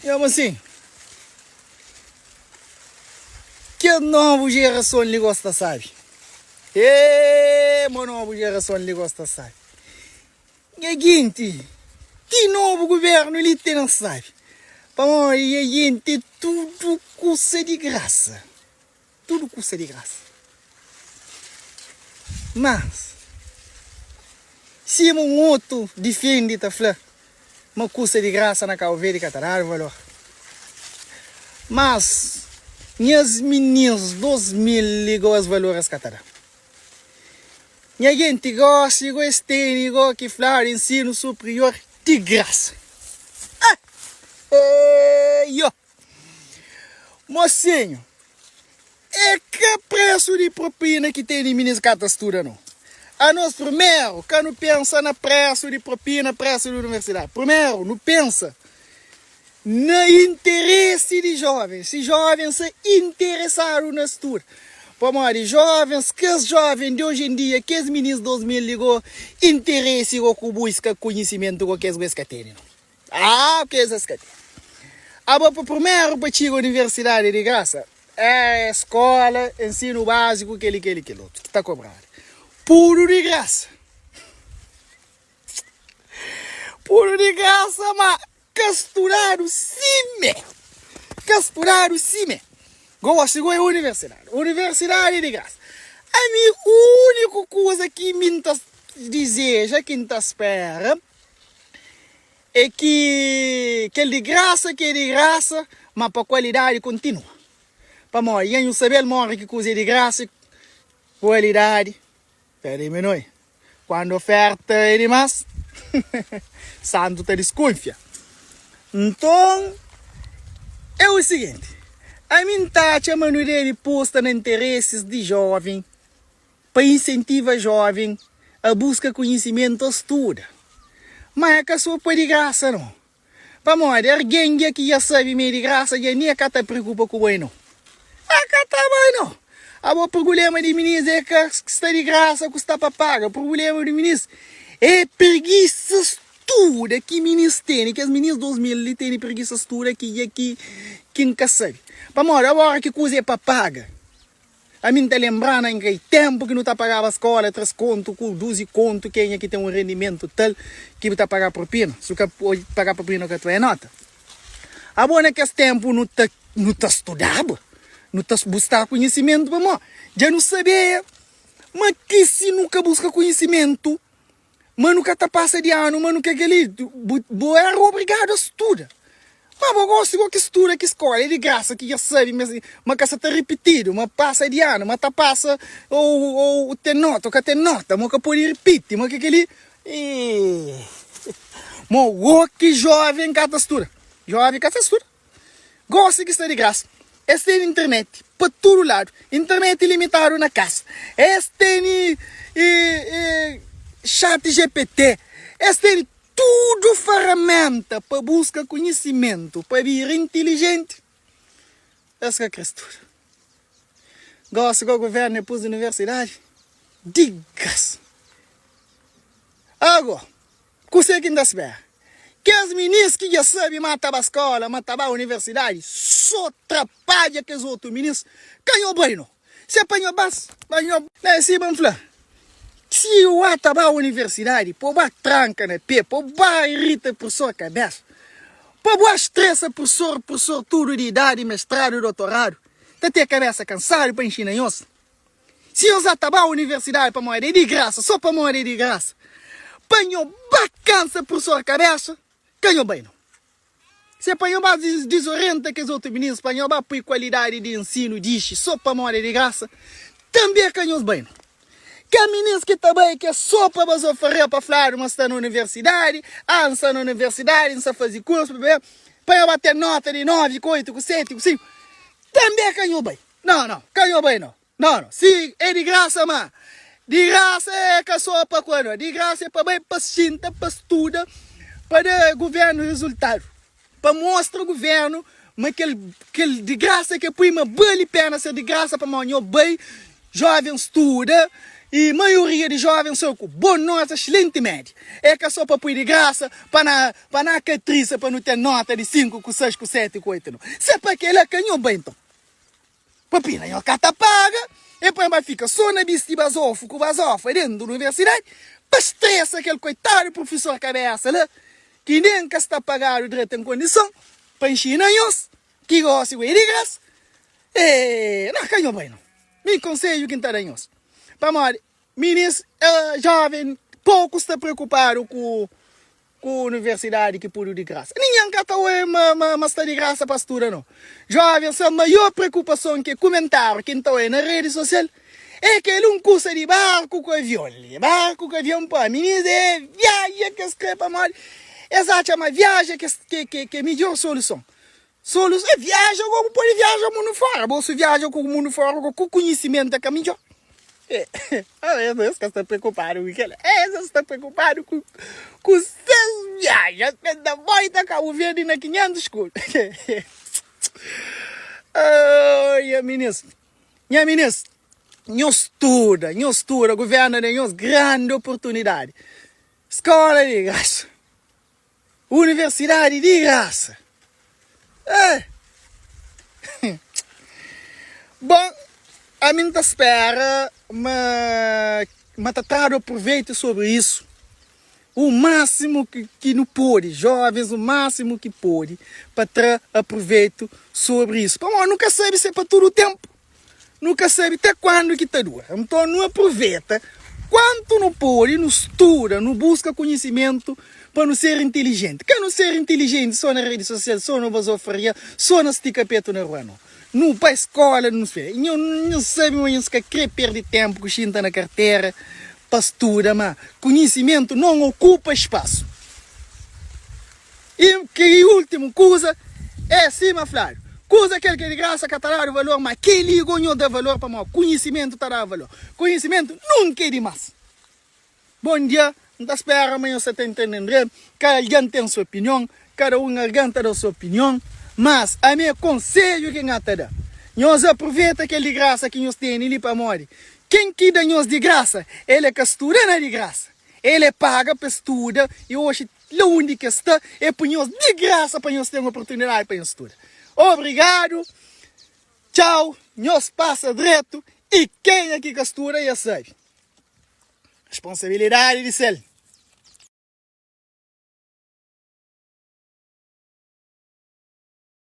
Então, assim, que nova geração lhe gosta, sabe? Uma nova geração lhe gosta, sabe? Gente, que novo governo ele tem, não sabe? Para gente, tudo custa de graça. Tudo custa de graça. Mas, se um outro defende, tá falando, uma custa de graça na calveira e catará, valor. Mas, minhas meninas, 2000 ligou os valores catará. Minha gente gosta, igual que falar ensino superior de graça. Mocinho, é que preço de propina que tem em Minas Catastura, não? A nós primeiro, que não pensa na preço de propina, preço de universidade. Primeiro, não pensa no interesse de jovens. Se jovens se interessaram na estudo. Para de jovens, que os jovens de hoje em dia, que os meninos 2000 ligou, interesse com busca conhecimento com que as coisas que tem. O que as que tem. Agora, primeiro, para chegar à universidade de graça, é escola, ensino básico, aquele outro, que está cobrado. Puro de graça. Puro de graça, mas casturaram cime. Casturaram cime. Gosto de universidade. Universidade de graça. A minha única coisa que me deseja, que me espera, é que é de graça, mas para qualidade continua. Para morrer, eu saber morre que coisa é de graça, qualidade. Diminui. Quando oferta é demais, santo te desconfia. Então, é o seguinte. A minha taxa maneira posta nos interesses de jovem, para incentivar jovem a busca conhecimento, estuda. Mas é que a sua foi de graça, não. Para morrer, alguém que já sabe meio de graça, já nem cá te preocupa com o não. Cá tá bem, não. O problema de ministro é que está de graça, que está para pagar. O problema de ministro é preguiça estuda que ministro tem, que os ministros 2000 têm preguiça estuda que nunca sabe. Para morrer, agora que coisa é para pagar. A mim está lembrando em que tempo que não está pagando a escola, 3 contos, 12 contos, quem é que tem um rendimento tal, que está pagando propina. Se você pode pagar propina com a tua nota. Agora que esse tempo não está estudado, não está buscando conhecimento, vamos, já não sabia. Mas que se nunca busca conhecimento, mas nunca está passa de ano, mas nunca aquele, é obrigado a estudar. Mas eu gosto que estuda, que escola, é de graça, que já sabe, mas que está repetido, mas passa de ano, mas tá passa, ou tem nota, mas que pode repetir, mas que aquele... Mas que jovem que estuda, jovem que estuda, gosta que está de graça. Esse tem internet, para todo lado, internet ilimitado na casa, esse tem chat GPT, esse tem tudo ferramenta para buscar conhecimento, para vir inteligente. Essa é a questão. Gosto que o governo pôs a universidade. Diga-se. Agora, consegue ainda saber que as meninas que já sabem matar a escola, matar a universidade, só atrapalham que os outros meninos ganham bem, não. Se apanhou base, ganhou. Se vamos falar. Se eu atabar a universidade, pô, vai tranca na pé, pô, vai irrita por sua cabeça, pô, vai estressa por sua tudo de idade, mestrado, doutorado, tá ter a cabeça cansada para ensinar isso. Se eu atabar a universidade para morrer de graça, só para morrer de graça, panho bacança por sua cabeça, ganhou bem, não. Se apanhou mais desorienta que os outros meninos, apanhou mais por qualidade de ensino, diz, só para morrer de graça, também ganhou bem, não. Que a meninas que também que é só para você oferecer para falar, mas está na universidade, está na universidade, não sabe fazer curso, para bater nota de 9, 8, 7, 5, também ganhou bem. Não, ganhou bem não. Não, se é de graça, mas de graça é que só para quando, de graça é para bem paciente, para estuda, para dar governo resultado, para mostrar o governo, mas que de graça que põe uma boa pena ser de graça para amanhã bem, jovem estuda, E a maioria de jovens são com boa nota, excelente média. É que é só para pôr de graça, para não catriça, para não ter nota de 5, com 6, com 7, com 8, não. Se é para que ele canhou bem, então. Papina, ele cata paga, e depois vai ficar só na bici de basofo, com basofo, dentro da universidade, para estressar aquele coitado professor cabeça, né? Que nem que está pagado direito em condição, para encher nós, que gosta de graça. Não canhou bem, não. Me conselho que está nós. Para morrer, ministro jovem, pouco está preocupado com a universidade que pôde de graça. Ninguém cata mas está de graça para estudar, não. Jovem, a maior preocupação que comentário que está na rede social é que ele não cursa de barco com avião. Barco com avião, pô, ministro, é viagem que escreve para morrer. Exato, é uma viagem que é a melhor solução. Solução é viagem, como pode viajar o mundo fora. Você viaja com o mundo fora, com o conhecimento é caminho. Você está preocupado com aquilo. Você está preocupado com seus viagens. Da boita cá, o verde na 500 escuro. Minha ministra. Não estuda. O governo tem uma grande oportunidade. Escola de graça. Universidade de graça. Bom, a mim tá espera, mas tá tendo aproveito sobre isso. O máximo que não pode, jovens, o máximo que pode, para ter aproveito sobre isso. Pô, nunca sabe se é para todo o tempo. Nunca sabe até quando que tá dura. Então não aproveita. Quanto não pode, não estuda, não busca conhecimento para não ser inteligente. Quer não ser inteligente só na rede social, só na vasofaria, só na estica-peto na rua, não. Não para a escola, não sei. Não sabe, mas que quer perder tempo com xinta na carteira para estudar, mas conhecimento não ocupa espaço. E que último coisa é acima, Flávio. Coisa aquele que de graça que está dando valor, mas que ligou não dá valor para o conhecimento está dando valor. Conhecimento nunca é demais. Bom dia, não espera amanhã você está entendendo. Cada alguém tem sua opinião, cada um alguém tem sua opinião, mas a meu conselho que não te dá. Nós aproveita aquele de graça que nós temos ali para morrer. Quem que dá nós de graça? Ele é que estuda não é de graça. Ele paga para estudar e hoje a única está é para nós de graça para nós ter uma oportunidade para nós estudar. Obrigado, tchau, nós passa direto e quem aqui costura já sabe. Responsabilidade de ser.